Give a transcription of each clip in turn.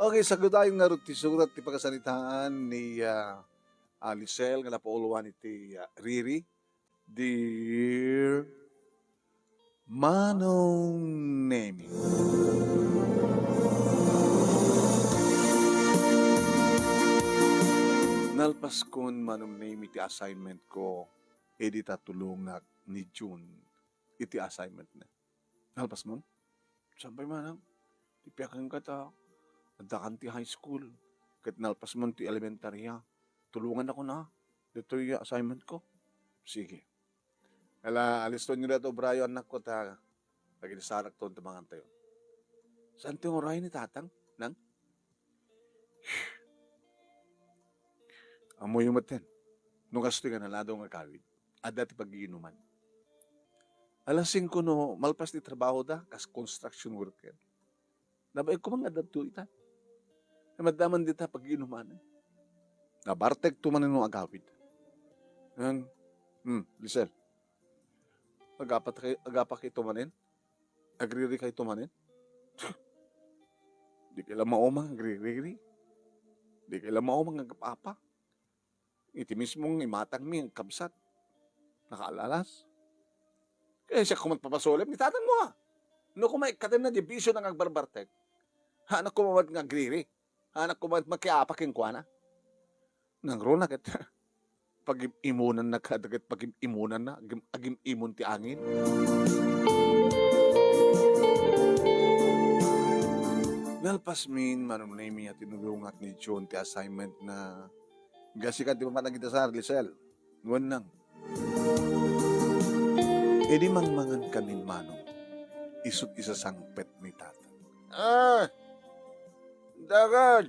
Okay, sagudayon nga rin ti surat ti pagkasalitaan ni Lisel nga napauluan iti Riri. Dear Manong Nemi. Nalpas kon Manong Nemi ti assignment ko, edi tatulong na ni June iti assignment na. Nalpas mo? Sampay manang, ti piyakan ka ta, nagdakan ti high school, kat nalpas mo ti elementary ha. Tulungan ako na, dito yung assignment ko. Sige. Aliston nyo na ito, Brian, anak ko ta, naginisarak to ang tamangan tayo. Saan ti oray ni tatang? Nang? Amoy yung matin. Nung kasto nga nalado nga kawid. At dati pag-iinuman. Alas 5 no, malpas ni trabaho da, kas construction worker. Nabay ko mga adapto ita. Namadaman dita pag-iinuman. Nabartek tumanin nung agawid. Yan. Lisel. Agapa kayo tumanin? Agriri kayo tumanin? Di kaila maomang agriri. Di kaila maomang agapapa. Iti mismong imatang mi ang kabsat. Nakaalalas. Kaya siya kumat papasolem, ni tatang mo ha. No kumay katim na division ng agbarbartek. Hanak kumawad ng agriri. Hanak kumawad makiapak yung kuwana. Nangrona kat pag-imunan na kadagat pag-imunan na agim-imun ti angin. Nalpas min Manong Nemi at tinulungat ni John ti assignment na gasikat di pa kita sa Lisel. Nguwan nang. Edi mangmangan kanin Manong. Isut isa sangpet ni tata. Dagad!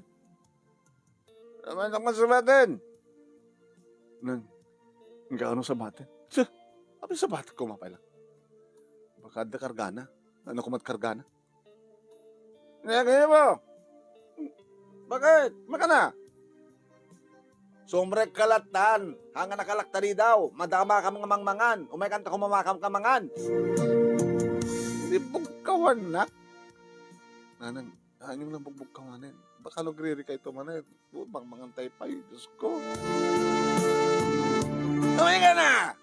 Naman naman sa batin. Nang, gaano sa batin? Abi sa batin ko mapailang. Baka da kargana. Ano kumat kargana? Kaya mo? Bakit? Maka na? Sumrek kalatan. Hanga nakalaktari daw. Madama ka mga mangmangan. Umay kanta kumamakam kamangan. Hindi bugkawan na. Nanang, hangin lang bugkawanin. Baka nagre-re kayo tumanin. Mangmangan tayo pa yun. Diyos ko. Umay ka na!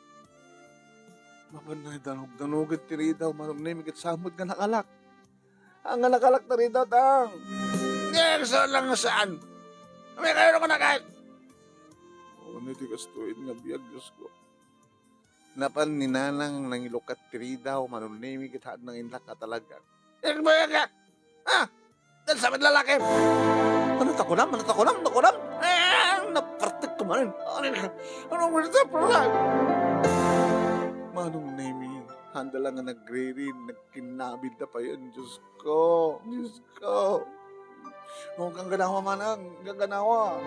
Mapan na danog-danugit tiri daw. Manong Nemi kat samod nga nakalak. Ang nakalak na rin daw tang. Saan lang saan? Umay kayo na kahit. Ano di kastuin nga biyag, Diyos ko. Napan ninanang nangilukat tiri daw. Manong Nemi kat haad ng inlak ka talaga. Bayag ka! Ha? Dahil sa amin lalaki. Manatakunam. Napartik ko manin. Anong gusto pa lang? Manong Nemi, handa lang nga nagre-read, nagkinabid na pa yun. Diyos ko. Huwag kang ganawa, manang. Ganawa.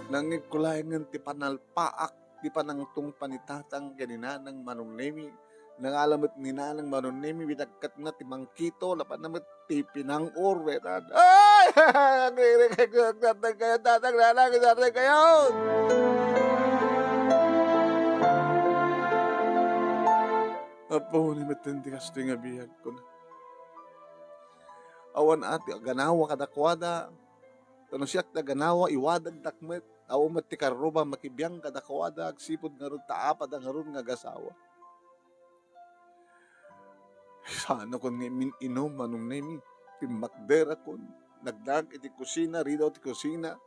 Nangit ko lang ng tipanalpaak, di pa nang tung panitatang ganina ng Manong Nemi. Nangalamot ni Nanang Manong Nemi, binagkat na timangkito, lapan naman tipinang urwetan. Ay! Nagre-read kayo, tatang nanang, kayo! Apo, ni matindi kasto nga bihag ko na. Awan ati, ganawa kadakwada. Kano siyak na ganawa, iwadag dakmet. Awan mati karuba, makibiyang kadakwada. Agsipod nga ron taapad ang ron nga gasawa. Sana ko nga inom, Manong Nemi. Timakdera ko. Nagdag iti kusina, ridaw ti kusina.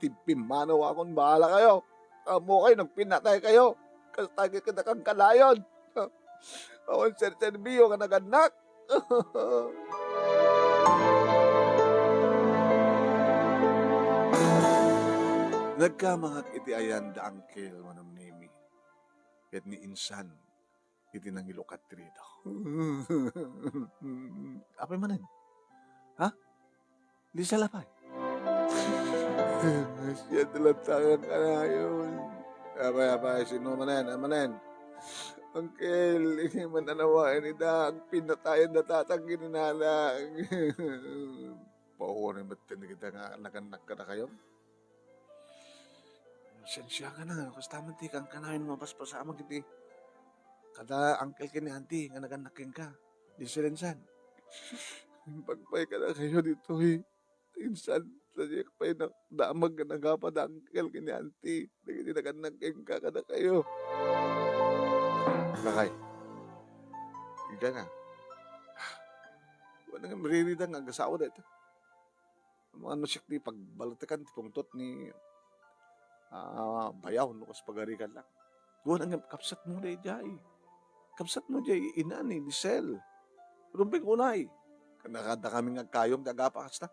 Timpimanaw akong bahala kayo. Amo kayo, nagpinatay kayo. Kastagit ka na kang kalayon. Awan serbiyo ka naganak. Nagkamangak iti ayan da angkel Manong Nemi. Ket ni insan iti nangilukat rito. Apay manen? Ha? Di sa lapay. Siya talatangan ka na yun. Apay, sino manen? Angkel, hindi man nanawain ida, ang pinatayan na tatangin nalang. Pauwarin ba't kita nga naganak ka na kayo? Sensya ka na, kasi tamang di kang kanahin mapaspasama kiti. Kada angkel kini auntie, nga naganakin ka. Di silensan. Pagpay ka na kayo dito eh. Insan, sadya ka pa'y damag ka na nga pa dangkel kini auntie. Nagiti nakanagking ka na kayo. Lakay, ika nga. Wala nga maririda nga agasawa dito. Mga ano siya ni pagbalatikan, ti pungtot ni bayaw, no, kas pagarikan lang. Wala nga kapsat mo na jay. Kapsat mo jay, inani, ni Sel. Rumping unay. Kanakada kami nga kayong dagapakas na.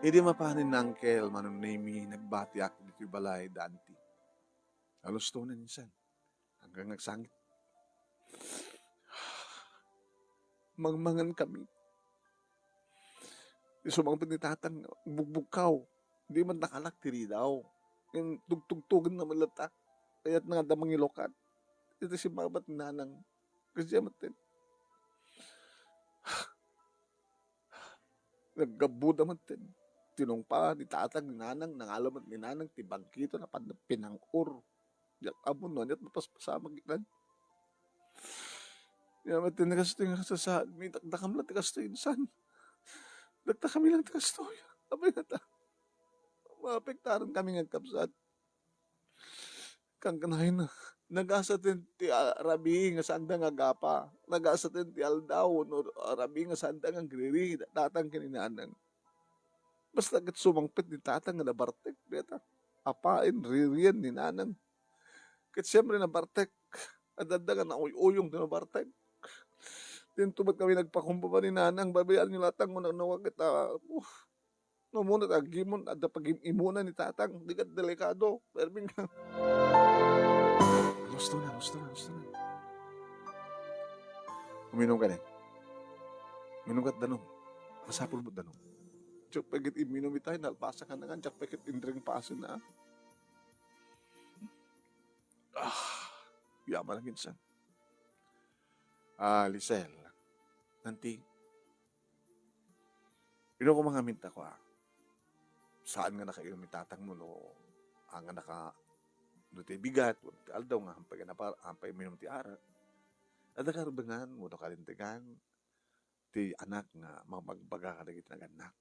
Hindi mapanin ng Uncle manong name nagbati ako dito yung balay danti. Halos to na minsan. Hanggang nagsangit. Mangmangan kami. Isumang pinitatang bugbugkaw. Hindi man nakalak tiri daw. Yung tugtugtugan na malata. Kaya't nga damang ilokat. Ito si mabat nanang. Kasi matin. Naggabuda matin. Tinungpa ni tatang ni nanang, nangalamat ni nanang, tibangkito na pinangkur. Yak abon no, nyat mapaspasama gitan. Yaman tinagasto yung kasasaan, may takdakam lang tikasto insan. Nagtakam lang tikasto. Abay na ta. Maapektaran kami ng kapsat. Kang kanahin na. Nag-asa din ti Rabi nga sanda nga gapa. Nag-asa din ti Aldaw, no, Rabi nga sanda nga griri, tatang kininanang. Basta kat sumangpit ni tatang nga nabartek, beta. Apain, ririyan ni nanang. Kat siyempre nabartek, adada nga nauyuyong na nabartek. Tintubat kami nagpakumpa pa ni nanang, babayaan niyo latang mo nang nawag kita. No muna tagimon, adda pag-imuna ni tatang, di ka delikado. Perming ka. Gusto na. Uminom ka na. Uminom ka't danong. Masapul mo danong. Tsak pagit iminom itay, nalpasa ka na nga, tsak pagit indring paso na. Yaman lang insan. Lisel, nanti, ko mga minta ko saan nga na kayo mitatang mo no, nga naka, no ti bigat, no ti aldaw nga, hampay minum ti arat. At nakarbangan mo no kalintigan, ti anak nga, magbaga ka na git anak.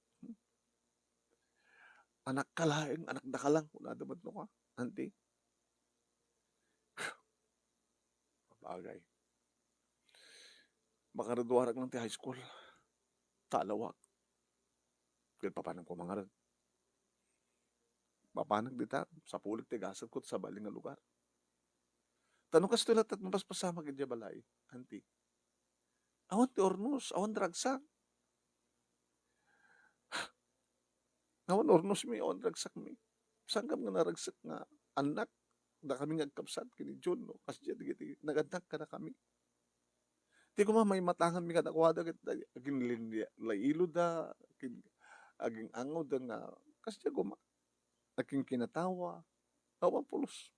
Anak ka lang, anak na ka lang, kung nadamat no ka, nanti. Bagay. Makaraduarag lang ti high school. Talawag. Kaya papanang ko mga rin. Papanag dita, sa pulik ti gasat ko sa baling nga lugar. Tanong kas tulat at mapaspasama gidya balay, anti. Awan ti ornos, awan dragsak. Awan ornos mi, awan dragsak mi. Saan ka nga naragsak nga anak, na kami ngagkapsat kini John, no? Kasi dyan, naganak ka na kami. Di ko may matangan mi kadakwada ket aging lailo da aging angaw da nga kasi ko aking kinatawa awan pulos.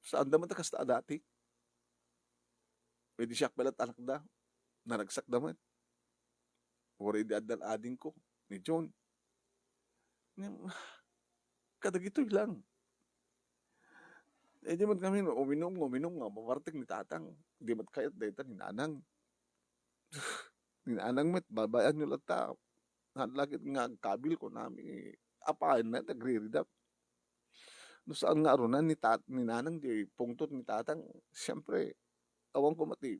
Saan daman ta kasta dati? Pwede siya balat anak da naragsak daman. Uri di adal ading ko ni John. Kadagitoy lang. Di man kami uminom nga mamartik ni tatang. Di man kayat dayta ni nanang. Ni nanang met babayan nyo lang ta. Lagit nga kabil ko namin apain na nagre-read up. No saan nga arunan ni nanang di pungtot ni tatang. Siyempre, awang ko mati.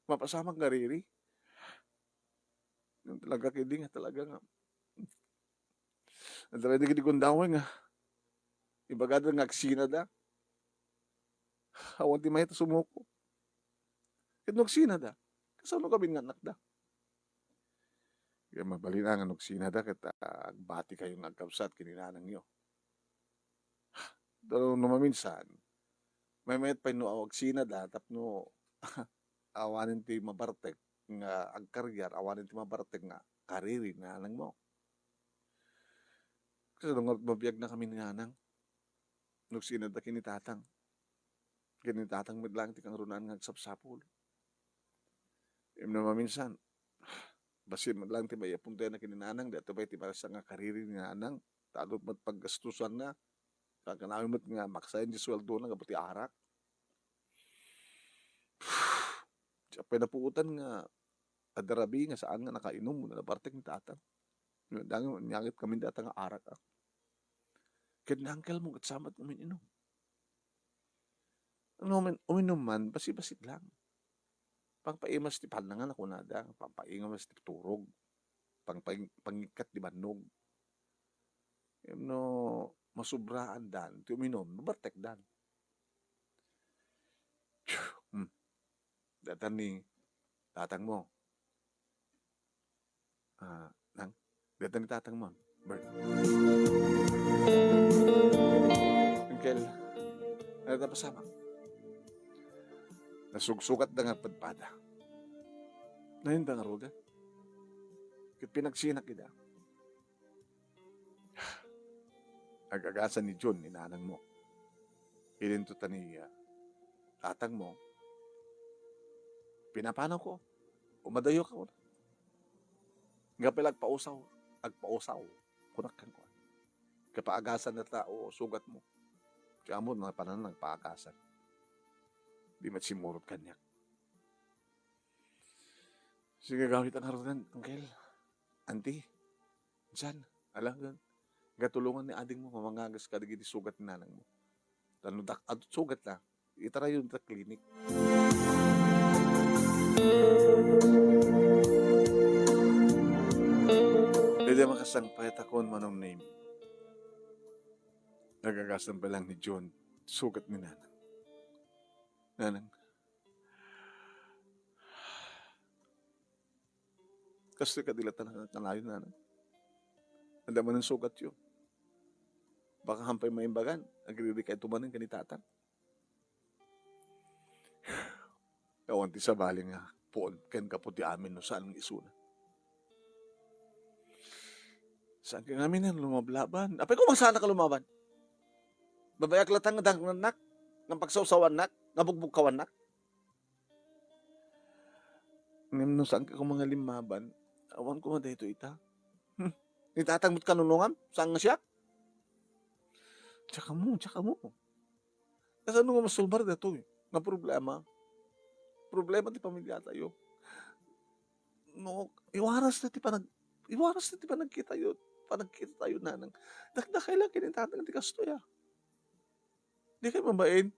Mapasamang gariri. Yung talaga kidi nga talaga nga. Ang talaga di kundawin nga. Ibagada nga aksina da. Awan ti may sumuko. Kaya nagsina da. Kasano kami nga anak da. Kaya mabalina nga nagsina da. Kaya agbati kayo nga agkapsat kininanang nyo. Pero numaminsan, may mayat pa no agsina da. Tapno awanin ti mabartek nga agkaryar. Awanin ti mabartek nga kariri na anang mo. Kasi nung mabiyag na kami ni nanang. Nagsina da kinitatang. Kinitatang midlang ti kang runan nga agsapsapul. Im na maminsan, basin midlang ti baya punta na kininanang, dito ba ti para sa nga kariri ni nanang, talot mat paggastusan na, Kakanawin mo't nga maksayan di sweldo na kabuti arak. Siya pinapuutan nga adarabi nga saan nga nakainom mo na nabartek ni tatang. Dangan nyangit kami data nga arak. Kinangkel mo at samat namin inom. Ang uminom man, basi-basit lang. Pangpaimas ti panangan ako nada, pangpaimas ti turog, pangikat di banog. No, masubraan dan, ti uminom, mabartek dan. Datan ni tatang mo. Datan ni tatang mo. Bert. Uncle, ano na pasama? Nasugsukat na nga padpada. Ngayon da nga roga. Kit pinagsinak ida. Agagasan ni John, ninanang mo. Ilinto ta ni tatang mo. Pinapanaw ko. Umadayo ka ko. Nga pala agpausaw. Kunakan ko. Kapaagasan na tao, sugat mo. Kaya mo, mga panan ng paagasan. Di matsimurot kanya. Sige, gamit ang harunan, Uncle. Auntie, dyan, alam, gatulungan ni ading mo, mamangagas ka, di sugat ni nanang mo. Tanudak, at sugat na, itara yun sa klinik. Dede makasang payatakon manong name. Nagagasan pa lang ni John, sugat ni nanang. Nanang. Kasi kadilatan na kanayon nanang. Ang dama ng sugat yun. Baka hampay maimbagan. Agriri kayo tumanin ka ni tatang. Ewan ti sa baling nga. Puon, ken kaputi amin no saan ng isuna. Saan ka namin yan lumablaban? Apay kung masana ka lumaban? Babayak latang nga dang nak? Ng pagsawsawan nak? Nga bugbugkawan nak? Ngayon no saan ka kung mga limaban? Awan ko nga dito ita. Itatang mo't kanunungan? Saan nga siya? Tsaka mo. Kasi ano nga masulbar na ito eh? Nga problema. Problema ti pamilya tayo. No, iwaras na ti panagkita yun. Panagkita tayo nanang. Dakdakay lang kinintatang ti kastoya. Di kayo mabain.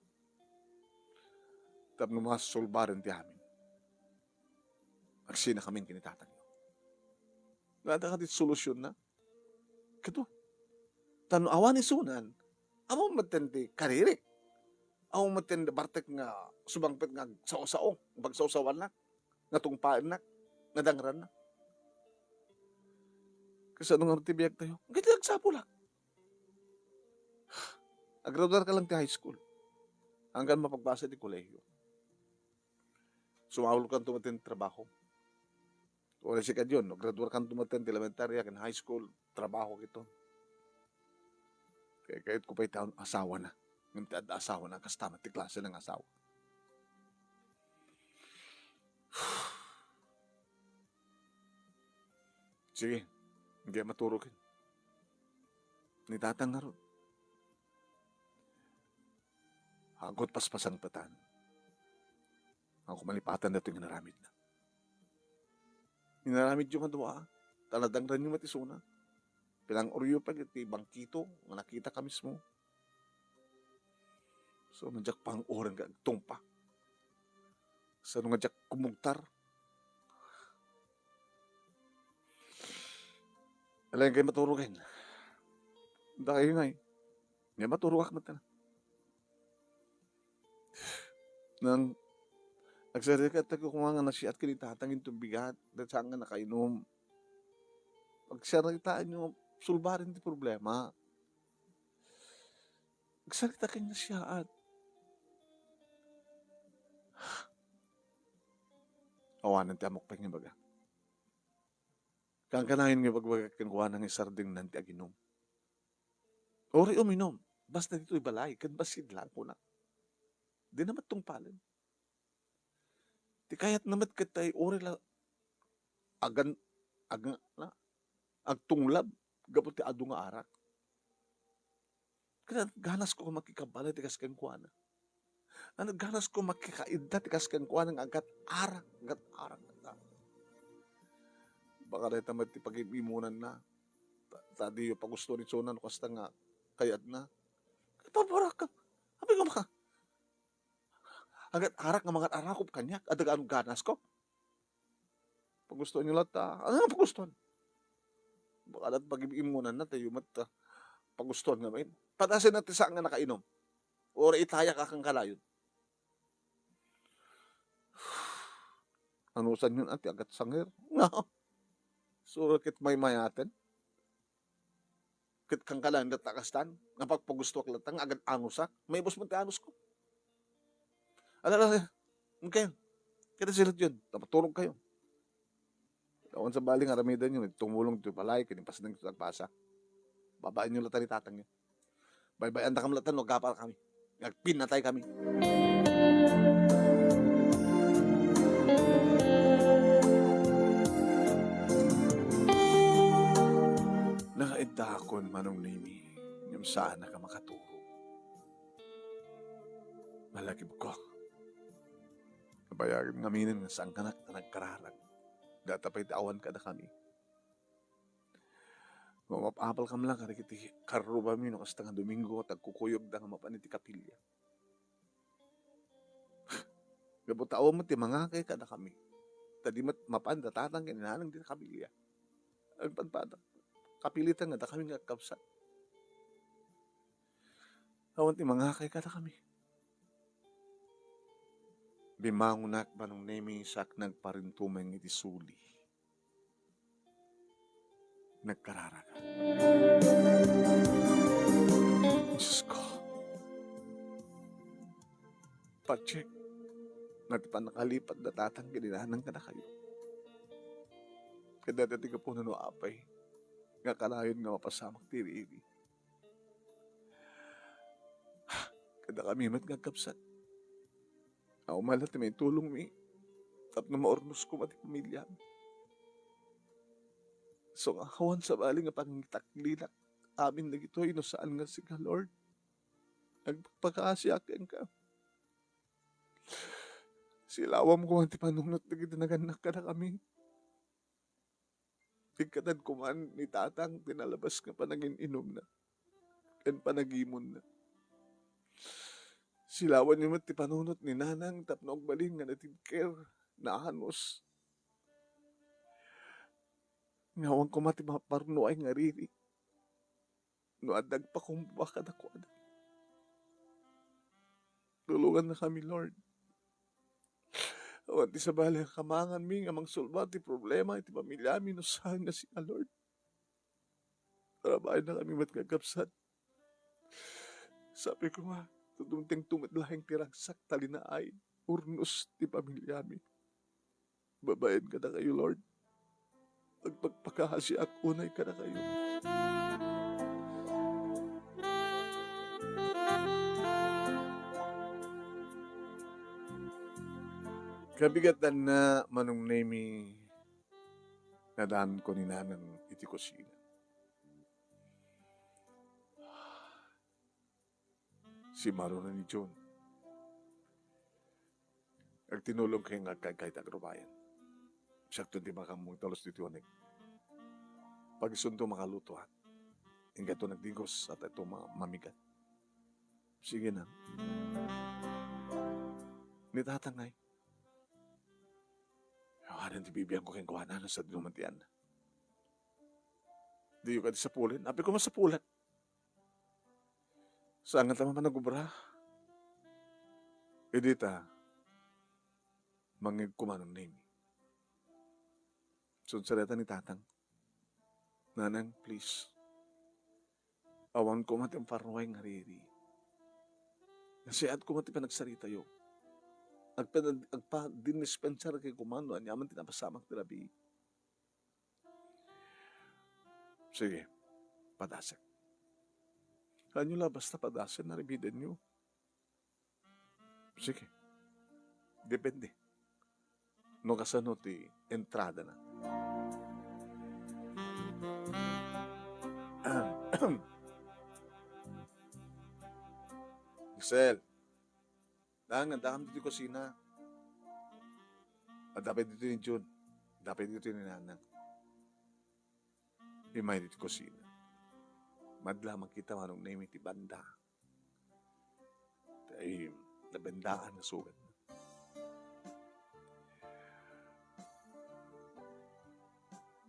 Tapos no mga sulbaran ti amin. Agsina kami kinitatang yun. Nada ka ti solusyon na. Kato. Tano awan isunan. Amo matindi karirik. Amo matindi bartek nga subangpet nga sao-sao. Bagsao-sawan na. Nga tungpain na. Nga dangran na. Kasi anong artibiyag tayo? Ang ganda nagsapo lang. Agraduar ka lang ti high school. Hanggang mapagbasa ti kolehiyo. Sumawal ka tumatin trabaho. Wala si ka yun. Graduar ka tumatin ti elementary and high school. Trabaho kito. Kaya kahit ko pa'y taon, asawa na. Ngunit asawa na, kastama ti klase ng asawa. Sige, hindi maturokin. Ni tatang nga ron. Hagot paspasang patan. Ako malipatan na ito yung naramid na. Inaramid yung kadwa, taladang rin yung matisuna. Pilang oryo pa, iti bangkito, nga nakita ka mismo. So, nadyak pang oran ka, tungpa. So, nadyak kumugtar. Alam kayo maturugin. Dahil nga eh. Nga maturugak mata na. Nang nagsarikat ako kung nga nasiyat kinitatangin itong bigat dahil saan nga nakainom. Pagsaritaan nyo, sulbarin di problema. Nagsarita kayo nasiyat. Awanan ti amok pa yung baga. Kang kanahin nga bagbagak kang kuha ng isarding nanti aginom. Ori uminom. Basta dito ibalay. Kan basid lang ko na. Di naman itong palin. Di kaya't naman katay ori lang agtunglab. Gapot ti adu nga arak. Kaya ganas ko makikabalay tikas kang kuana. Ano ganas ko makikaida tikas kang kuana ng agat arang. Baka rin tamad ti pag-imunan na. Tadi yung pagusto ni Sonan kasta nga kayat na. Pabara ka. Sabi ko mga agat arak nga mga arakop kanyak. Adagaan ganas ko. Pagusto nyo lahat. Ano nga pagustuhan? Baka lahat pag-imunan na tayo mat pagustuhan nga main. Patasin natin saan nga nakainom. Or itaya ka kang kalayon. Anusan yun ati agat sangir. No. So, kit may mayaten. Kit kang kalayon na takastan. Napagpagusto ak latang agad anusa. May bus mo ti anus ko. Alala, kayo. Kita silat yun. Napatulog kayo. Awan sa baling aramidan yun. Tumulong ito palay. Kinipas ng tagpasa. Babain nyo latan ni tatang yun. Bye-bye. Anda kam latan. Nagkapal kami. Nagpinatay kami. Nakaidakon manong nimi. Yung sana ka makaturo. Malagib ko. Nabayagin ngaminin nga saan ka na nagkararag. Datapay tawan ka na kami. Mamapapal kam lang karikiti karuba mi no kasta nga Domingo tagkukuyog da nga mapaniti kapilya. Gabutawa mo ti mga kay kada kami. Tadi mapanda tatang kinanang din kapilya. Ang padpada. Kapilitan nga da kami nga kapsat. Awan ti mga kay kada kami. Bimangunak manong nemi sak nagparintumeng iti suli. Nagkararaga. Diyos ko. Pacheck. Nati pa nakalipat na tatang kininahanang ka na kayo. Kada dati ka po apay. Nga kalayon nga mapasamak tiri-iri. Kada kami mat nga kapsat. Ako malat may tulong mi. Tapno maornos ko mati pamilya. So nga kawan sa bali nga pangitaklinak. Amin na gito ino saan nga si ka Lord. Nagpagkakasyakin ka. Silawam ko ang tipanunot na ginaganak ka na kami. Tigkatad ko man ni tatang pinalabas nga panagin inom na. Kan panagimon na. Silawan niyo ti panunot ni nanang tapno og baling nga natidker na anos. Ngawang ko mati maparno ay nga riri. No adag pa kung baka na ko adag. Tulungan na kami, Lord. Awan ti sa bali ang kamangan mi nga mangsulba ti problema iti pamilya mi no saan nga siya, Lord. Trabahin na kami matgagapsat. Sabi ko nga, tudumting tumadlahing tiragsak talinaay, urnos ti pamilya mi. Babayan ka na kayo, Lord. Pagpagpakahasi ako na ka na kayo. Kabigatan na manong nemi nadaan ko ni nanang iti kusina. Si Maro na ni John. Agtinulong kayo nga kahit agrubayan. Sakto di makamong talos dito onig. Pag isundo makalutuhan. Hingga ito nagdigos at ito mamigat. Sige na. Nitatangay. Yawanan ti bibiyang ko kayong kuhanan sa dinumantian. Di yung kati sa pulin. Api ko sa pulan. Saan nga tama managubra? Edita. Mangig kumanong name. Sunsareta ni tatang. Nanang, please. Awan ko mati ang parway nga riri. Nasiad ko mati panagsarita yo. Agpa dinispensar kay kumano. Anyaman tinapasamak tirabi. Sige. Padasek. Kanyo la basta padasek na ribidan nyo. Sige. Depende. No kasano ti entrada na. Giselle, dahil dito yung kusina. Dapat dito ni June. Dapat dito ni Nanang. Himay dito kusina. Madla makita manong name iti banda. Ay, nabandaan na sugat.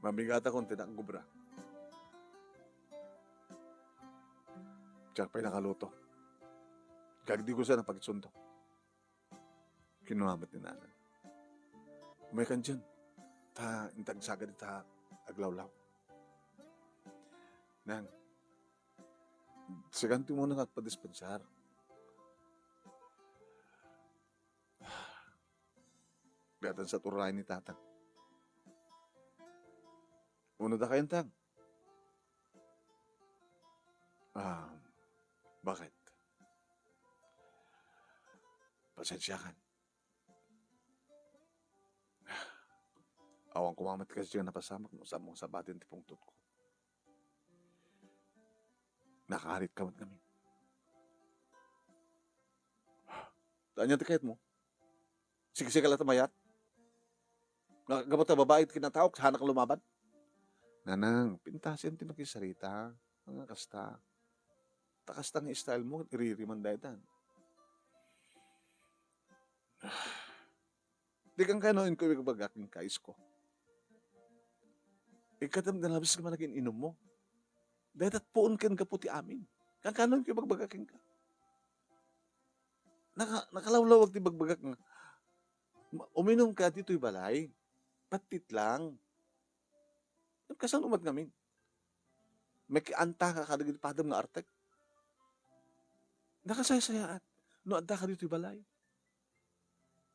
Mamigata kong tinanggubra. Tsaka pa'y nakaluto. Kagdi ko sa napagsunto. Kinuhamat ni Nanang. May kan dyan. Intag sagad ita aglawlaw. Nang, siganti mo na padispensyar. Gatan sa turay ni tatang. Uno da kayo tang. Bakit? Pasensyakan. Awang kumamat kasi yung napasamak mo sa mong sabatin tipong tut ko. Nakaharit kamat kami. Tanya tikait mo. Sige ka lang tamayat. Nakagabot na babae at kinatawag, hanak lumaban. Nanang, pintasin ti makisarita. Mga kasta. Takasta ng style mo, iririman dahitan. Di kang kanoin ko yung bagaking kais ko. Ikatam na labis ka man naging inom mo. Dahil at puon kan ka puti amin. Kang kanoin ko yung bagbagaking ka. Nakalawlawag ti bagbagak nga. Uminom ka dito'y balay. Patit lang. Kasan umat ngamin. May kianta ka kadagit padam nga artek. Nakasayasayaan. No, adda ka dito'y balay.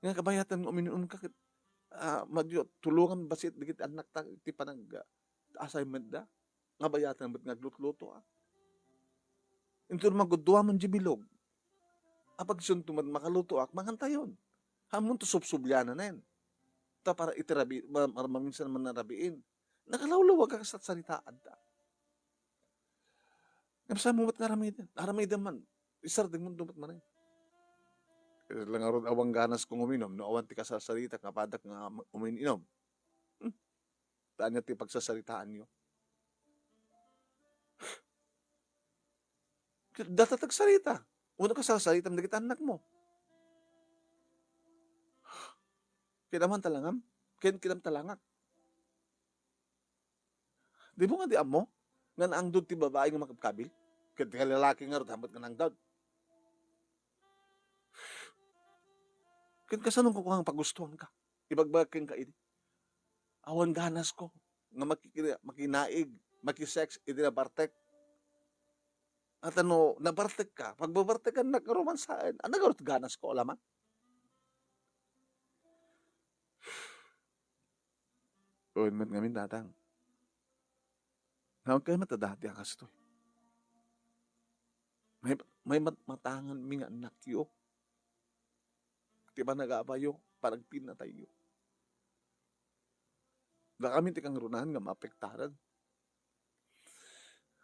Nga kabayatan mo uminom ka. Madyo, tulungan basit digit anak ta ti panag assignment da. Nga bayatan ba't naglutluto Ito magudwa man jibilog. Apag suntumad makaluto mangantayon. Hamon to subsubyanan na yan. Ta para itirabi, maminsan man narabiin. Nakalawlawag ka sa saritaan ta. Napasa mo ba't naramidan? Naramidan man. Isarding mo dumat man lang aron awang ganas kong uminom, no awan ti kasasarita, kapadak nga uminom. Taan niya ti pagsasaritaan niyo. Datatag sarita. Una ka sasarita, nagit anak mo. Kinaman talangam? Kinam talangak. Di mo nga di amo? Nga naang doon ti babae nga makapkabil? Kaya lalaki nga rin, hamot nga nang doon. Kaya kasanong ko kung pagustuhan ka? Ibagbagkin ka ini. Awan ganas ko. Nga makinaig, makisex, iti nabartek. At nabartek ka. Pagbabartek ka, nagkaromansaan. Nagarot ganas ko, alaman. Uwan man ngamin datang. Nawag kayo matadati ang kasto. May matangan mga anak yo. Di ba nag-aabayo? Parang pinatay yo. Na kami tikang runahan nga maapektaran.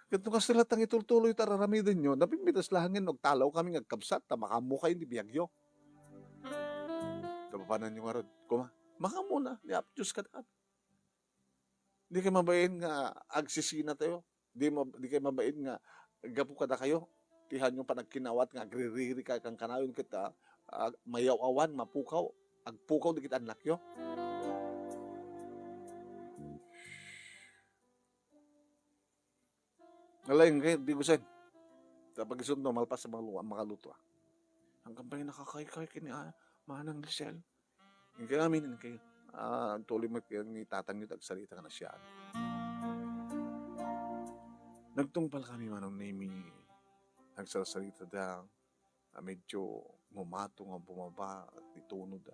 Ganito kasi latang itultuloy tararamidin nyo, napimitas lahangin, talaw kami ngagkabsat, ta makamukay ni biyagyo. Tapapanan nyo nga ron, makamuna, ni Apjus ka daan. Di kayo mabayin nga agsisina tayo. Di kayo mabayin nga gapu ka na kayo. Tihan yung panagkinawat nga agririri ka kang kanayon kita mayaw-awan, mapukaw. Agpukaw di kita anak yo. Ngalayin kayo, di ko sen. Sa pag-isun no, malpas sa makaluto. Hanggang ba yung nakakay-kay kini manang Giselle? Yung kaya namin kayo. Tuloy mo ni tatang nyo tagsalita ka na siya. Nagtungpal kami manong name nagsasalita da medyo mumato nga bumaba at itunod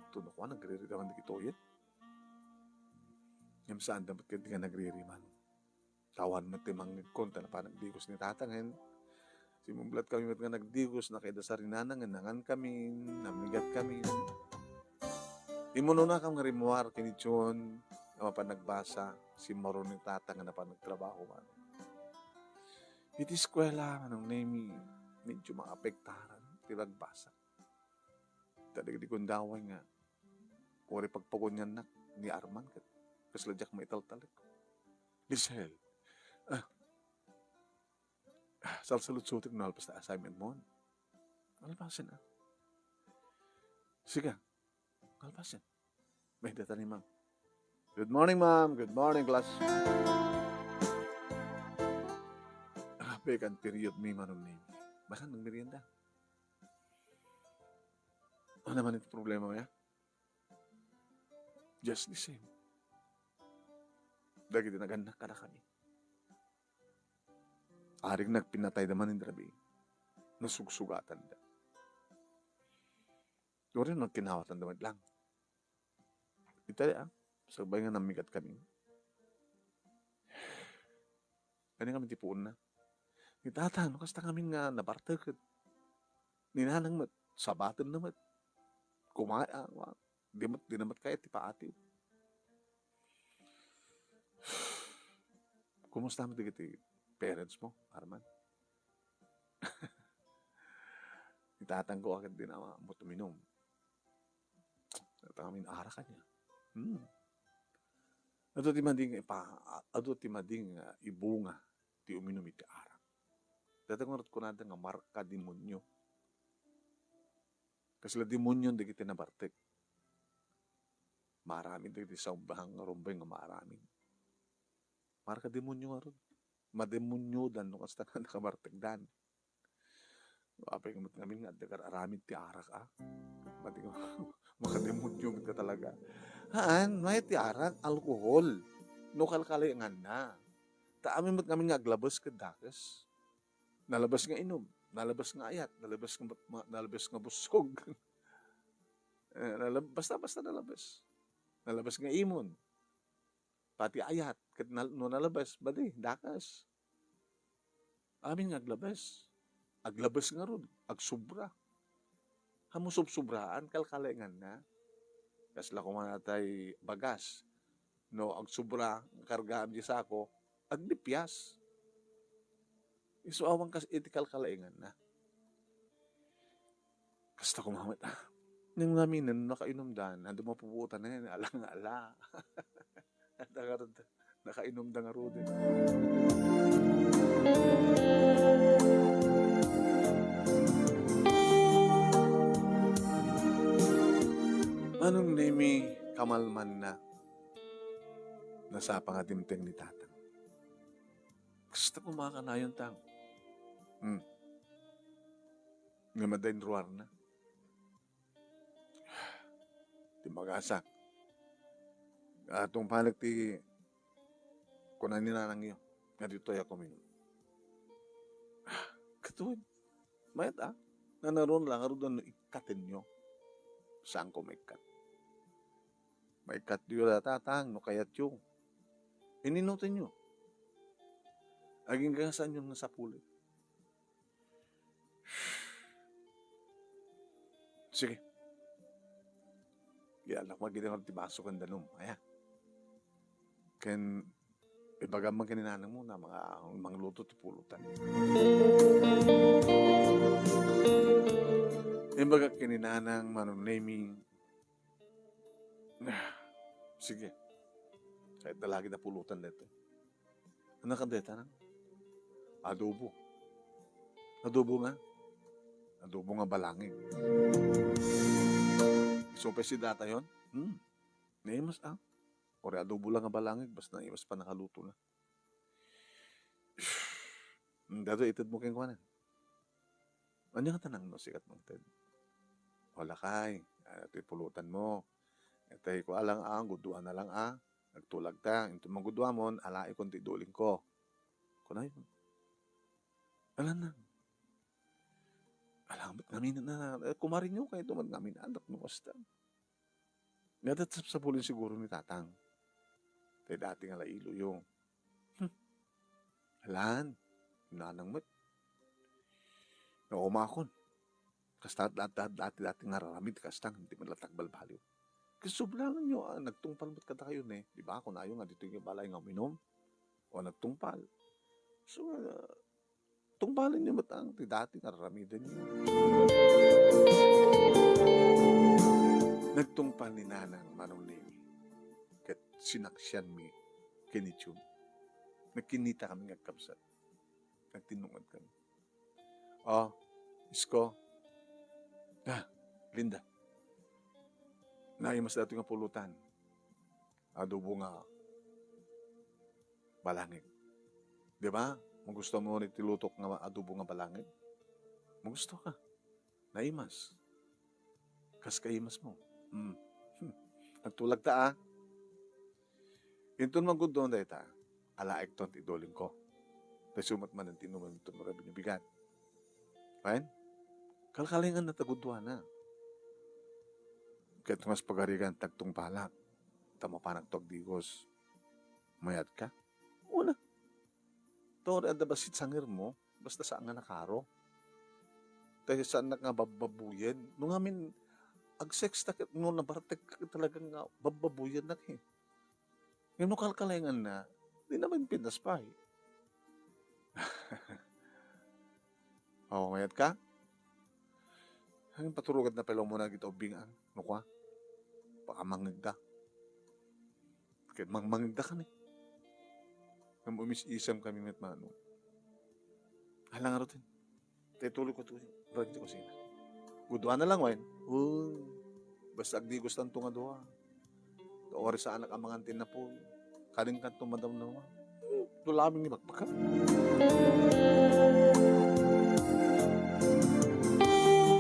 tunok ko nagre-reman di kito yan yung saan dapat ka di ka nagre-reman tawan mo timang konta na pa nagdigos ni tatang simumblat kami mat nga nagdigos na kay dasarinanang nangan kami namigat kami imuno na kang rimuar kinitsyon na mapanagbasa si Maron ni tatang na pa nagtrabaho man iti eskwela anong nemi medyo maapektaran ti bagbasa. Talaga di kundaway nga ori pagpagunyan nak ni Arman kat kasladyak maitaltalik. Lisel, salsalutsutik na alpas na assignment mo. Alpasin ah. Sige, alpasin. May data ni ma'am. Good morning, ma'am. Good morning, class. Pekan period may manong name. Baka nang merienda. Ano naman ito problema mo ya? Just the same. Dagi din naganak ka na kami. Aring nagpinatay naman ng drabi. Nasugsugatan da. Doon rin nagkinawatan naman lang. Itali ah. Sabay nga namigat kami. Kani kami tipuon na. Itatang, kasta kami nga nabartakat. Ninanang mat, sabatan na mat. Kumaya, di namat kaya tipaati. Kumusta mo digiti parents mo, Arman? Itatang ko agad din ang mo tuminom. At kami naara ka niya. Ato ti mading ibunga ti uminom iti ara. Datangarot ko natin nga marka demonyo. Kasi la demonyo di kita nabartek. Maraming di sa ubahang rumbay nga maraming. Marka demonyo nga ron. Mademonyo dan no kasta na nakabartek dan. Apay nga ngamin nga dagar aramid ti arak ah. Mati ko makademonyo ka talaga. Haan, may ti arak alkohol. No kalkalayangan na. Taamin mat ngamin nga aglabas ka dakas. Nalabas nga inom, nalabas nga ayat, nalabas nga busog. Basta nalabas. Nalabas nga imon. Pati ayat, no nalabas, badi, dakas. Amin nga aglabas. Aglabas nga ron, agsubra. Hamusub-subraan, kalkalengan na. Kasla kumanatay bagas. No, agsubra, kargaan di sa ako, aglipyas. So, awang etikal kalaingan na. Kasta kumamit ah. Nang namin na nakainom dan, nando mapuputan na yan, alang-ala. Nakainom da nga ro din. Anong nemi kamalman na nasa pangadimteng ni tatang? Gusto ko makakanayon tang. Nga madain ruar na. Di mag-asa. Atong palag ti kunan ni nanang iyo. Nga dito ay ako minum. Katuwid. Mayat ah. Nanaroon lang. Arudan no ikatin nyo. Saan ko may kat? May kat diyo na tatang. No kayat yung. Ininutin nyo. Aging gasan yung nasa pulit. Sige. Yalak magiging tibaso kang danom. Ayan. Ken, ibaga man kininanang mo na mga luto ti pulutan. Ibaga kininanang manunaming. Sige. Kahit na lagi na pulutan dito. Ano ka dito na? Adobo. Adobo nga. Adobo nga balangin. So, pa si data yun? Naimas ah. Kore adobo lang nga balangin, basta naimas pa nakaluto na. Dato itad mo kayong kuwanan. Ano nga tanang no, sikat mong tid? Wala kay. Ito pulutan mo. Ito ko alang guduan na lang nagtulag ta. Ito mong guduan mo, alai kung tiduling ko. Kunay mo. Alam na. Alam, ba't ngamin na, kumarin nyo kayo tumad ngamin, anak mo kasta. Nadat sa pulin siguro ni tatang. Tayo dating alailo yung. Alan, nanang mat. Naumakon. Kasta dati ngararamid kastang, hindi man latag balbaliw. Kasi sublangan nyo, nagtungpal mo't kada kayo ne. Di ba? Kung ayaw nga dito yung balay nga minom. O nagtungpal. So, tungbalin niyo matang ti dati aramiden niyo. Nagtungpal ni nanang manong nemi. Ket sinaksyan mi kinitsun. Nagkinita kami ngagkapsat. Nagtinungad kami. Oh, isko. Linda. Naimas dato nga pulutan. Adobo nga balangig. Di ba? Magusto mo ni tilutok nga adobo nga balangig? Magusto ka. Naimas. Kas kaimas mo. Nagtulag ta Intun magudon da ita. Alaik ton ti idoling ko. Tasumat man ang tinuman ito mga binibigat. Fine? Kalkalingan na tagudwa na. Kahit mas pagarigan tagtong palak. Tama pa nagtogdigos. Mayat ka? Una. Tawad ada basit sangir mo. Basta saan nga nakaro. Tayo saan na nga bababuyan. Nung amin, ag-sex na no nabartek talagang nga bababuyan na eh. Yung kalkalingan na, di naman pinas pa eh. Mayat ka? Ang paturugat na pala mo na gito bingan. No ka? Baka mangigda. Kaya mangigda ka ni. Nang umis-isam kami met mano. Halang nga rotin. Kaya tuloy ko tuloy. Balik di kusina. Gudwa na lang, wain. Basta agdi gustan to nga doha. Ori sa anak ang mga antin na po. Kaling kanto madam na naman. Tulaming ni Bakbaka.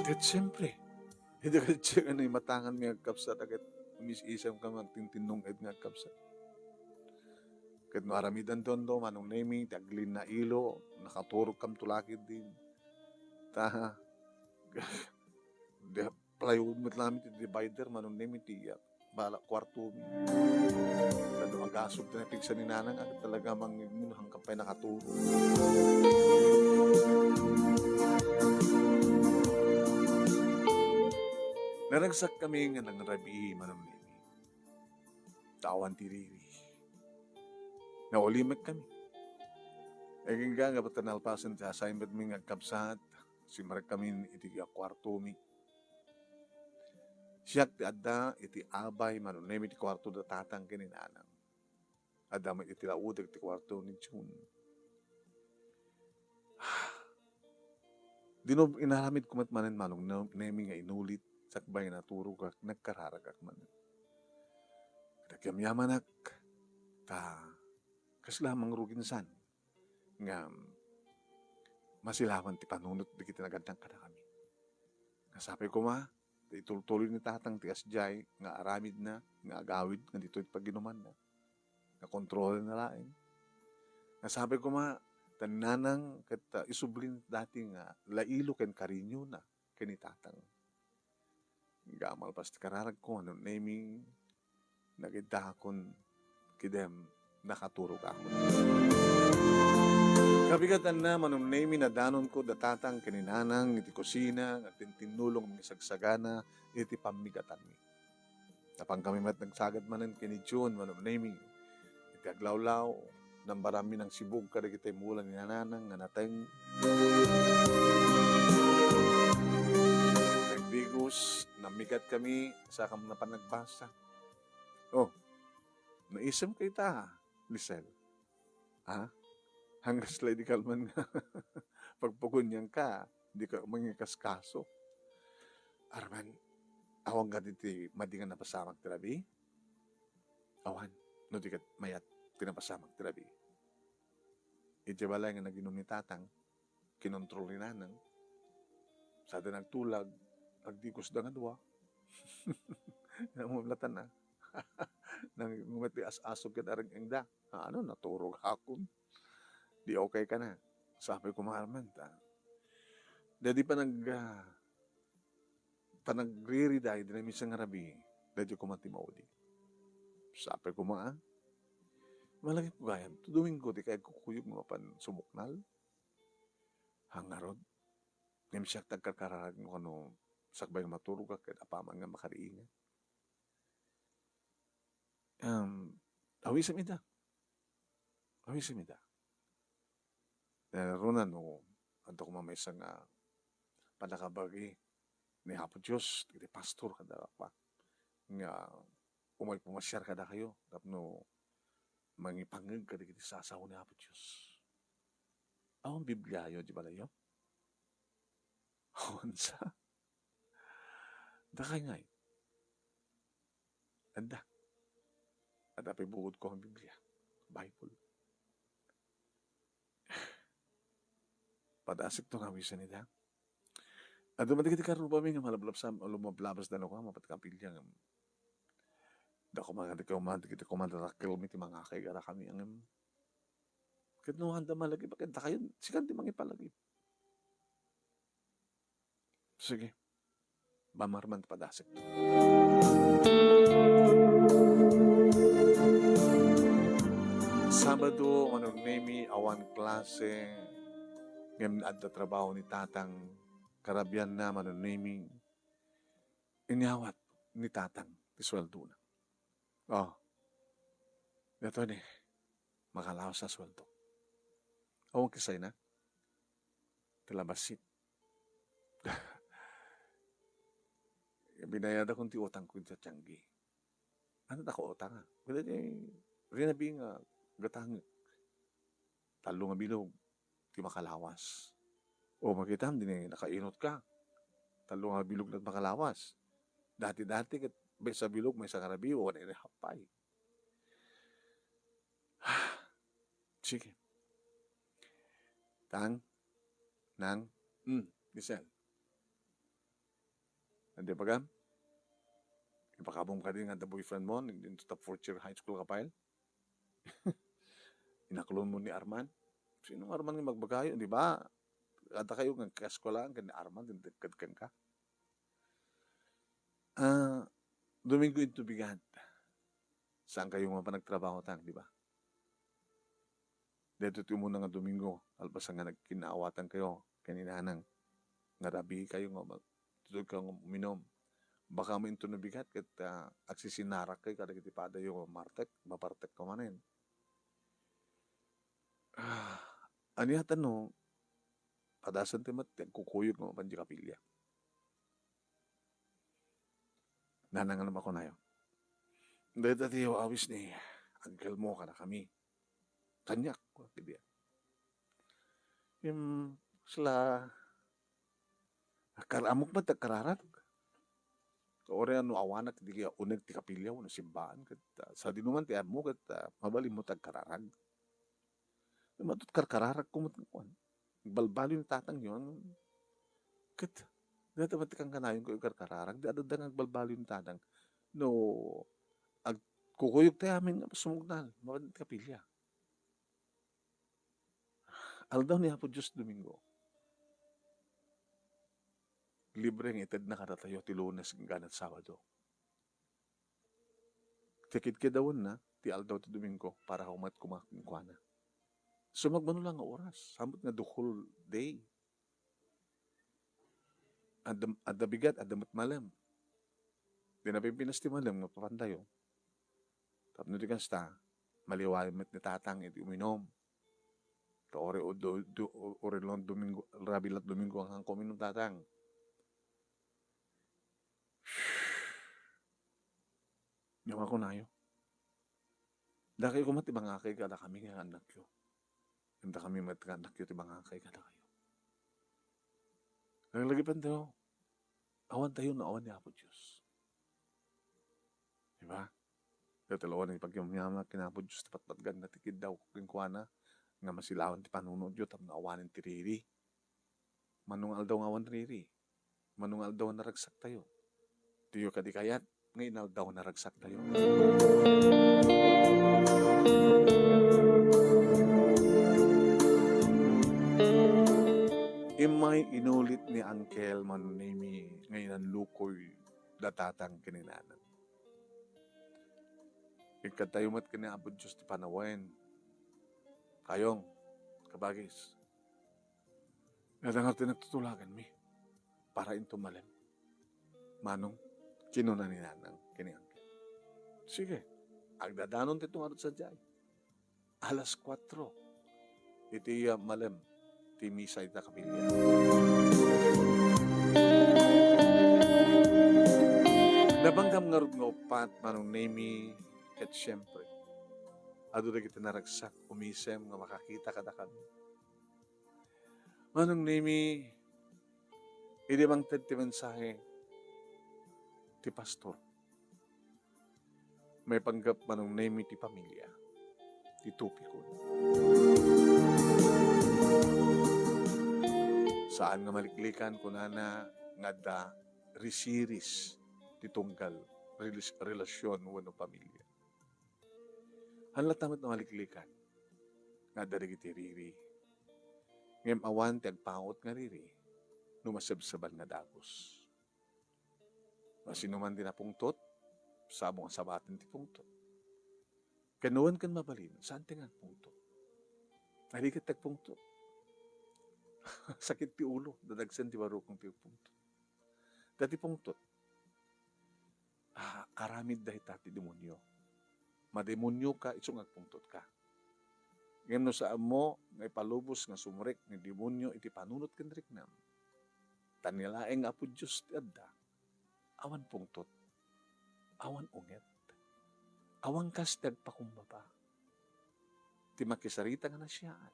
At siyempre, hindi ka siya nga matangan nga kapsat agad umis-isam ka magtintinong ed nga kapsat. Kahit maramidan doon do, manong naming, taglin na ilo, nakaturog kam tulakid din. Plywood mo namin ti divider, manong naming tiyak. Bala, kwarto. Tado agasog na pigsa ni nanang, agad talaga hanggang pa'y nakaturo. Naragsak kami nga ng rabi, manong nemi. Tawan tiriri. Naulimag kami. Egin nga patanalpasan sa assignment mi nga kapsat. Simarag kami iti kwarto mi. Siyak ti adda iti abay manong nemi ti kwarto da tatang kininanang. Adda mo iti laudag ti kwarto ni June. Dinob inaramid kumat manen manong nemi nga inulit sakbay na turog ak nagkararagak man. Nagkamyamanak kas lamang ruginsan nga masilawan ti panunot di kita nagandang kada kami. Nasabi ko ituloy ni tatang ti asjay nga aramid na, nga agawid, nga dito paginuman na. Nga kontrol na lain. Nasabi ko taninanang isublin dati nga lailo ken karinyo na kani tatang. Gamal pas kararag ko, naming nagidakon kidem nakaturog ako. Kabigatan na manong naming na danon ko datatang kininanang iti kusina at tinulong ng sagsagana iti pamigatan mi. Tapang kami nagsagad manen kini June manong naming iti aglawlaw ng barami ng sibog kada kita'y mulan ni nanang nga nateng. Nagdigos, namigat kami sa kam na panagbasa. Naisam kay ta, Lisel. Hanggang slide kalman nga pagpugunyan ka, hindi ka mangikas-kaso. Arman, awang ka diti madingan napasamag tirabi? Awan, no di ka mayat tinapasamag tirabi. Iti balay nga naginom ni tatang, kinontrol ni nanang, sada nagtulag, agdikos da nga dua. Namumlatan na. Nang ngumati as-asog ka darang engda. Naturog akon. Di okay ka na. Sabi ko maharman ta. Dadi panagririday, dinami sa ngarabi, dadi ko matimaudi. Sabi ko malagi ko gayam. Tuduwing ko, di kaya kukuyog mga pan sumuknal. Hangarod. Ngayon siya tagkakararag mo sakbay nga maturog ka, kaya apaman nga makariingan. Awisam ida. Narunan Anto ko mamay sa nga panakabagi ni Hapo Diyos, iti pastor kada pa. Nga umay pumasyar kada kayo. Tapno mangipangag kada kiti sasaw ni Hapo Diyos. Ang Biblia yun, di ba layo? Onsa? Dakay ngay. Anda. At apay bukod ko ang Biblia. Bible. Padasik to nga wisan nila. At dumating kiti karoon pa nga lumablabas na ako, mapatkapilya nga. Dako mga kiti kumadarakil mi ti mga kay gara kami ang kinuhan da malagi bakit da kayo sikan ti mangipalagi. Sige. Bamarman padasik to. Sabado, nemi awan klase ngayon adda trabaho ni tatang karabyan na nemi inyawat ni tatang ti sweldo na. Oh, ito ni makalawas sa sweldo. Awang kisay na tilabasit. Binayada kong ti utang ko sa tiyanggi. Ano na ko utang ha? Bila rinabi nga gatang talo nga bilog ti makalawas. O makita din nakainot ka. Talo nga bilog na makalawas. Dati-dati may sa bilog may sa karabiyo wala na hapay. Sige. Tang nang Giselle. Hindi pa gam? Ipakabong ka din nga the boyfriend mo, into the fourth year high school kapayal. Inaklon mo ni Arman. Sino Arman nga magbagayo, di ba? Kada kayo ng kaskolaan, kan ni Arman, dindikad ka. Domingo into Bigant. Saan kayo nga nagtrabaho tang, di ba? Dito ito muna nga Domingo, alpas nga nagkinaawatan kayo, kaninanang, nga rabi kayo nga tutog ka uminom. Baka mo ito nabigat kat aksisinarak kayo kada kitipada yung mapartek ka manin. Ano yata no, padasan timat, kukuyog mo panji kapilya. Nanangan naman ko na yun. Dahil dati yung awis ni Uncle mo ka na kami. Tanyak ko, kibya. Yung sila, karamok ba kararag? Ore ano awanak di kaya uneg ti kapilya no simbaan ket sa dinuman ti amo ket mabali mo tag kararag. Matut kararag kumot kuan. Balbalo ni tatang yon. Ket data mat kang kanayon ko kararag di adda balbalo ni tatang. No ag kukuyog ti amin sumugnal mabali ti kapilya. Aldaw ni Apo Diyos Domingo. Libre ng itad na karatayo ti Lunes ganat Sabado. Tikid ka daw na, ti aldaw ti Domingo para humat kumakingkwana. So magmano lang nga oras, samot nga dukol day. Adda bigat, adda matmalam. Di na pipinas ti malam, mapapandayo. Tapno di kasta, maliwalimit ni tatang iti uminom. Ta ore long Domingo, rabilat Domingo ang kuminom tatang. Yung ako na yun. Dahil ko matibangakay kada kami nga anak yun. Hindi kami matikanak yun tibangakay kada kayo. Naglagipan tayo. Awan tayo na awan ni Apo Diyos. Diba? Kaya talawan ng pagyamyamak kinapo Diyos tapatpatgan na tikid daw kukingkwana nga masilawan ti panunod yun tam na awanin ti riri. Manungal daw nga awan riri. Manungal daw naragsak tayo. Tiyo kadikayat. Ngayon daw naragsak tayo. Imay inulit ni Uncle Manunemi ngayon ang lukoy datatang kininanan. Ikatayumat kinaabot Diyos ti panawain. Kayong, kabagis. Nadangat tinatutulagan mi para into malam. Manong, kinuna ni nanang kiniangkin. Sige, agdadanon titong arot sa jay. Alas 4. Iti malam. ti misa ita kapilya. Nabanggam nga rin nga upat manong nemi ket syempre. Ado na kita naragsak umisem nga makakita kada kami. Manong nemi hindi mang ti mensahe ti pastor. May panggap manong nemi ti pamilya. Ti tupikon. Saan nga maliklikan kunana nga da resiris ti tunggal relasyon wano pamilya. Hanlat tamat na maliklikan nga da dagiti riri. Ngem awan ti agpaot nga riri numasabsaban nga dagos. Masino man din na pungtot, sabo nga sabatin ti pungtot. Kanuan kan mabalin, saan tingan pungtot? Halikat tagpungtot. Sakit ti ulo, dadagsan ti barukong ti pungtot. Dati pungtot, karamid dahil tati demonyo. Mademonyo ka, isong agpungtot ka. Ngayon no saan mo, ngay palubos nga sumurek ni demonyo, iti panunot kendrik nam. Tanilaeng apo Diyos ti adda, awan pungtot, awan unget, awan kastag pakumbaba, ti makisarita nga nasyaan.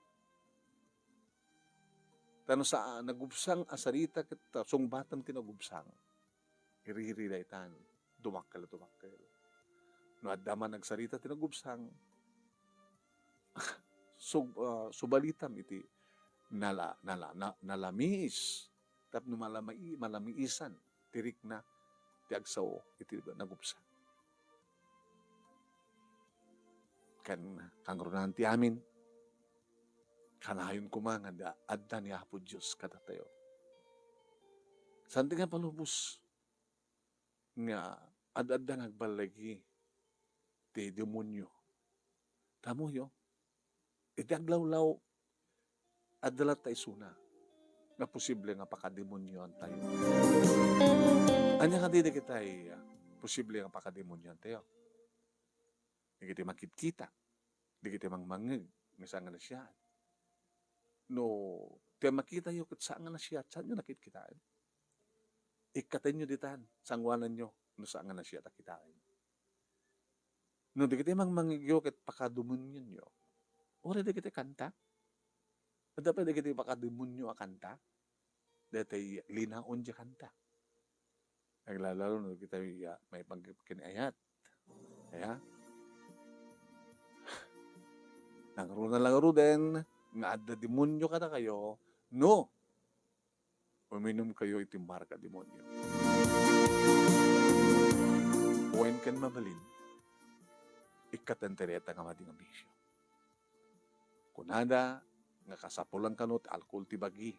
Tano sa nagubsang asarita kita, sungbatan ti nagubsang, iriri daytan, dumakkel. No addaman nagsarita ti nagubsang, subalitam iti nalamis, tapno malamiisan, tirik na, ti agsaw, iti nagubsang. Kangrunan ti amin, kanayon kumanga da adda ni Apo Diyos kada tayo. Santi nga palubos nga adda nagbalagi ti demonyo. Tamo yo, iti aglawlaw adala tayo suna nga posible nga pakademonyoan tayo. Anya ka di kita posible nga pakademonyoan tayo. Di kita makikita, di kita mangmangig, nga saan nga na siya. No, tiya makita yung saan nga na siya, saan nyo nakitkitaan? Ikatin nyo ditan, sangwanan nyo, no saan nga na siya takitain. No, di kita mangmangig yung pakademonyon nyo. Ora di kita kanta? Dapat di kita pakademonyo a kanta? Dati linaon dya kanta. Naglalaro no kita may pagkinayat. Kaya, nangaro din, nga adda demonyo kada kayo, no, uminom kayo itimbar ka demonyo. When kan mabalin, ikatentereta nga madi nga bisyo. Kunada, nga kasapulang kanot, alkohol ti bagi.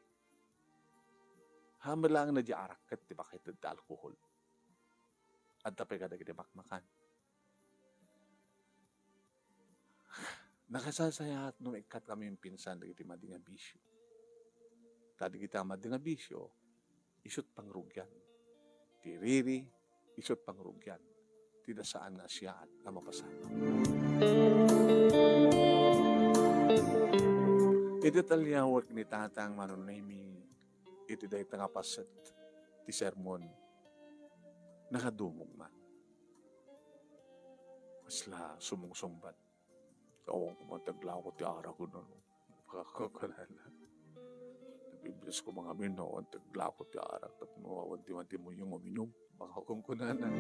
Hamalang na di arakat, ti bakit ti alkohol. At tapay kada kita makmakan. Nakasasayat nung ikat kami yung pinsan dagiti madi nga bisyo. Tadi kita madi nga bisyo, isut pangrugyan. Ti riri, isut pangrugyan. Tida saan nga siya at nga mapasama. Iti talyawat ni tatang manunaymi, iti dahi tangapaset ti sermon, nakadumog man. Masla sumungsumbat. Awang kumatagla ko ti ara ko na, kakakalala. Nabiblis ko mga mino, ang tagla ko ti ara, tapno awan ti mo yung uminom, makakungkunanan.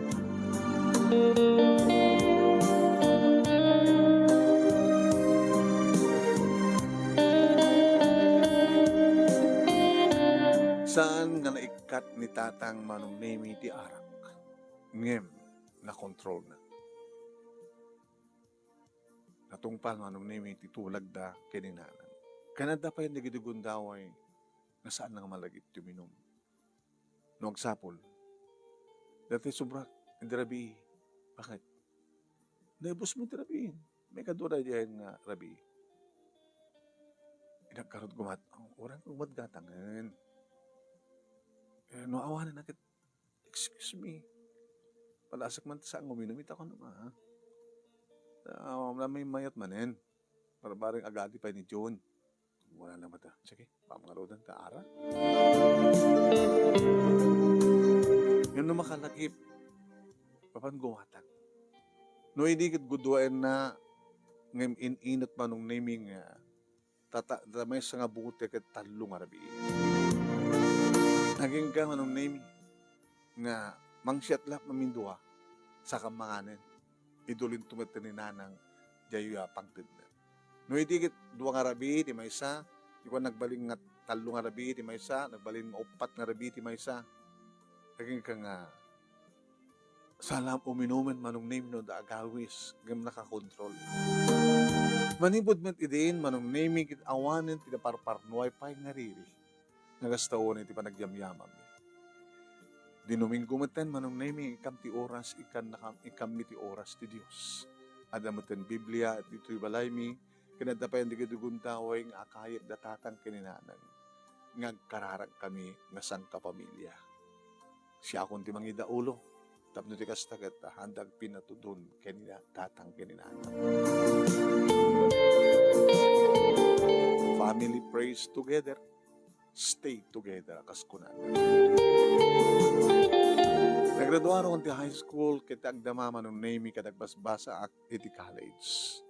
Saan nga naikat ni tatang manong nemi ti arak? Ngem, na-control na. Natungpal manong nemi ti tulag da kininanan. Kanada pa yung nagidugundaway na saan nga malagit tuminom. Noong sapol. Dati subrak, hindi rabi. Bakit? Naibos mo ti rabiin. May kadura diyan nga rabi. Inagkarot gumat. Orang gumat gatangan. No, awanan nakit. Excuse me. Palasak man saan uminumit ako naman. May mayat manin. Para baring agadi pa ni John. Wala naman ta. Sige, pamagaludan ka, ara. Yun na makalagip, papan guwatan. No, hindi kit guduan na ngem inot manong naming tamay sa nga buti kat talong arabi. Naging ka manong naming nga mangsyat lak mamindua sa kamanganin. Idulin tumatin ni nanang jayuya pangtid na. No, hindi kit duwang arabi, di may isa, di ko nagbaling nga talong arabi, di may isa, nagbaling nga upat nga arabi, di may isa. Naging ka nga salam uminuman manong name no da agawis ngam nakakontrol. Manibod met idin manong naming kit awanen ti parparnuay pay ngariri. Nagastaon iti panagyamyamam. Dinuminggo meten manong naming ikam ti oras ikam ti oras ti Dios. Adameten Biblia at ito'y balay mi kinadapayan di kaduguntaway nga akayat datatang kininanang ngagkararag kami nga sang kapamilya. Siya akong ti mangida ulo. Tapno ti kastagat handag pinatudon kanina tatang kininanang. Family prays together, stay together kaskunan. Nagraduaro ti high school kita agdama manong name kadagbasbasa ak iti college.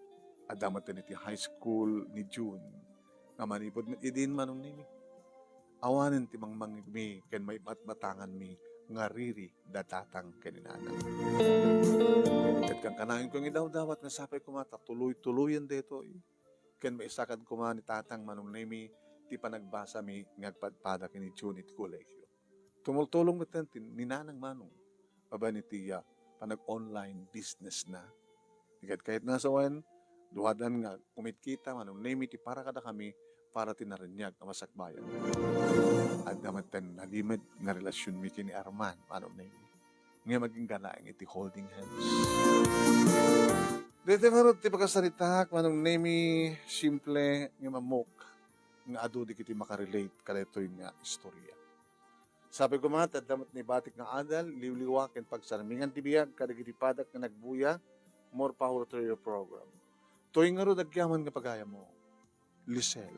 Adamaten iti high school ni June. Nga manipod idin manong name. Awanen ti mangmangig mi ken may matmatangan mi ngariri datatang kaninanang. Ket kang kanayon kong idaw-dawat nga sapay kumata tuloy-tuloyan deto. Ken maisakad kuma ni tatang manong nemi ti panagbasa mi ngagpadpada kini June iti kolegyo. Tumultulong meten ninanang manong aba ni tiya panag-online business na. Ket kahit nasa wan duhadan nga kumitkita manong nemi ti para kada kami para tinarinyag ang masakbayan. At naman nalimad nga relasyon mi kini Arman, ano na yun. Nga maging ganaing iti holding hands. Dito nga ti pagkasaritak, manong nemi simple nga mamok nga adu di kiti makarelate kadetoy nga istorya. Sabi ko mga tadamat ni batik nga adal, liwliwakin pagsaramingan tibiyag, kadagiti padak nga nagbuya, more power to your program. Toy nga ro dagyaman nga pagaya mo, Lisel.